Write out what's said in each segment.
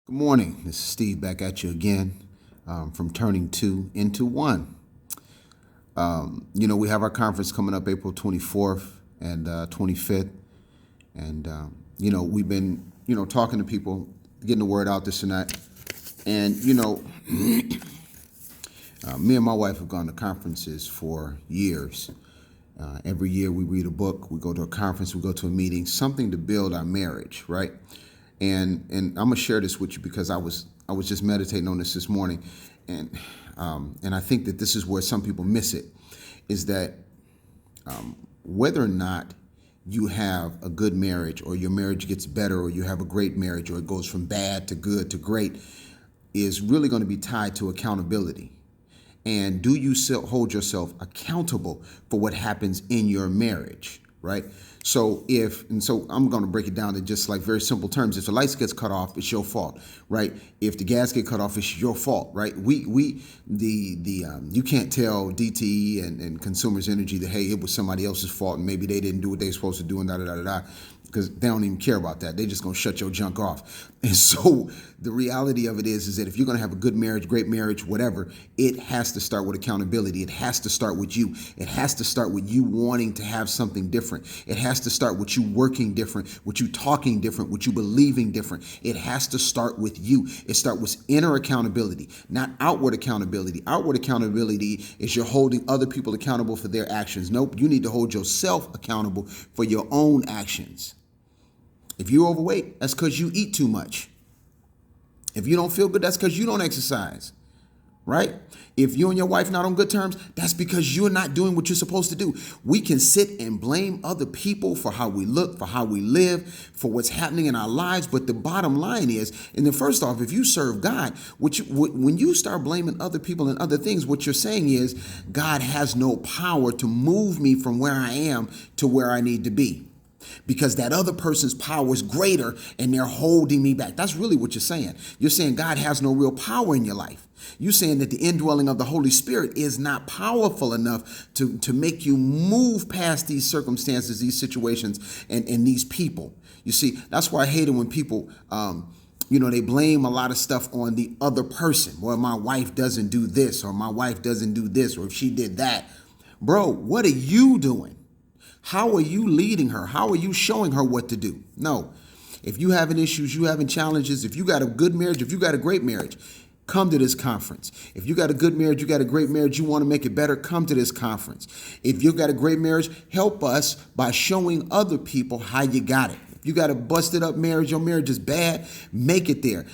Good morning. This is Steve back at you again from Turning Two into One. We have our conference coming up April 24th and 25th. And, we've been, talking to people, getting the word out, this and that. And, me and my wife have gone to conferences for years. Every year we read a book, we go to a conference, we go to a meeting, something to build our marriage, right? And I'm gonna share this with you because I was just meditating on this morning, and I think that this is where some people miss it, is that whether or not you have a good marriage, or your marriage gets better, or you have a great marriage, or it goes from bad to good to great, is really going to be tied to accountability. And do you still hold yourself accountable for what happens in your marriage, right? So I'm going to break it down to just like very simple terms. If the lights gets cut off, it's your fault, right? If the gas get cut off, it's your fault, right? You can't tell DTE and Consumers Energy that, hey, it was somebody else's fault and maybe they didn't do what they supposed to do and because they don't even care about that. They just gonna shut your junk off. And so the reality of it is that if you're gonna have a good marriage, great marriage, whatever, it has to start with accountability. It has to start with you. It has to start with you wanting to have something different. It has to start with you working different, with you talking different, with you believing different. It has to start with you. It starts with inner accountability, not outward accountability. Outward accountability is you're holding other people accountable for their actions. Nope, you need to hold yourself accountable for your own actions. If you're overweight, that's because you eat too much. If you don't feel good, that's because you don't exercise, right? If you and your wife not on good terms, that's because you're not doing what you're supposed to do. We can sit and blame other people for how we look, for how we live, for what's happening in our lives. But the bottom line is, and then first off, if you serve God, when you start blaming other people and other things, what you're saying is God has no power to move me from where I am to where I need to be, because that other person's power is greater and they're holding me back. That's really what you're saying. You're saying God has no real power in your life. You're saying that the indwelling of the Holy Spirit is not powerful enough to make you move past these circumstances, these situations, and these people. You see, that's why I hate it when people, they blame a lot of stuff on the other person. Well, my wife doesn't do this, or my wife doesn't do this, or if she did that. Bro, what are you doing? How are you leading her? How are you showing her what to do? No. If you having issues, you having challenges, if you got a good marriage, if you got a great marriage, come to this conference. If you got a good marriage, you got a great marriage, you want to make it better, come to this conference. If you got a great marriage, help us by showing other people how you got it. If you got a busted up marriage, your marriage is bad, make it there.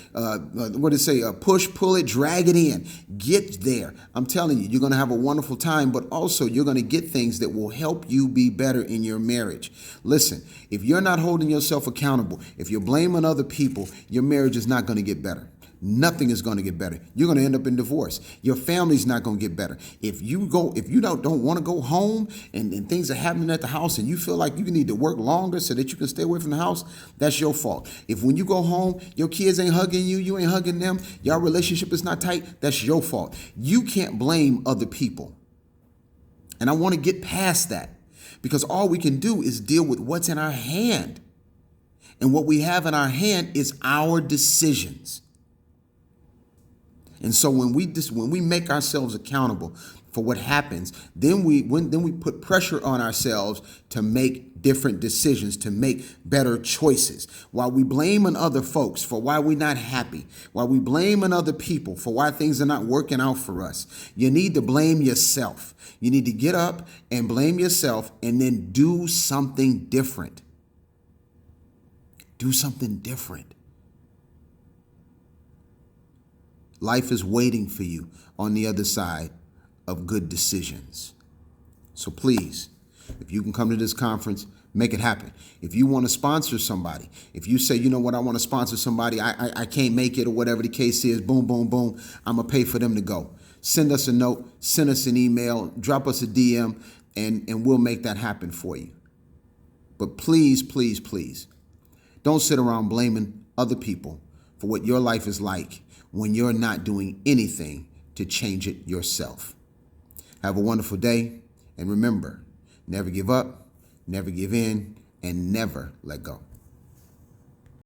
Push, pull it, drag it in. Get there. I'm telling you, you're going to have a wonderful time, but also you're going to get things that will help you be better in your marriage. Listen, if you're not holding yourself accountable, if you're blaming other people, your marriage is not going to get better. Nothing is going to get better. You're going to end up in divorce. Your family's not going to get better. If you don't want to go home and things are happening at the house and you feel like you need to work longer so that you can stay away from the house, that's your fault. If when you go home, your kids ain't hugging you, you ain't hugging them, your relationship is not tight, that's your fault. You can't blame other people. And I want to get past that, because all we can do is deal with what's in our hand. And what we have in our hand is our decisions. And so when we make ourselves accountable for what happens, then we put pressure on ourselves to make different decisions, to make better choices. While we blame on other folks for why we're not happy, while we blame on other people for why things are not working out for us, you need to blame yourself. You need to get up and blame yourself and then do something different. Do something different. Life is waiting for you on the other side of good decisions. So please, if you can come to this conference, make it happen. If you want to sponsor somebody, if you say, you know what, I want to sponsor somebody, I can't make it, or whatever the case is, boom, boom, boom, I'm going to pay for them to go. Send us a note, send us an email, drop us a DM, and we'll make that happen for you. But please, please, please, don't sit around blaming other people for what your life is like when you're not doing anything to change it yourself. Have a wonderful day, and remember, never give up, never give in, and never let go.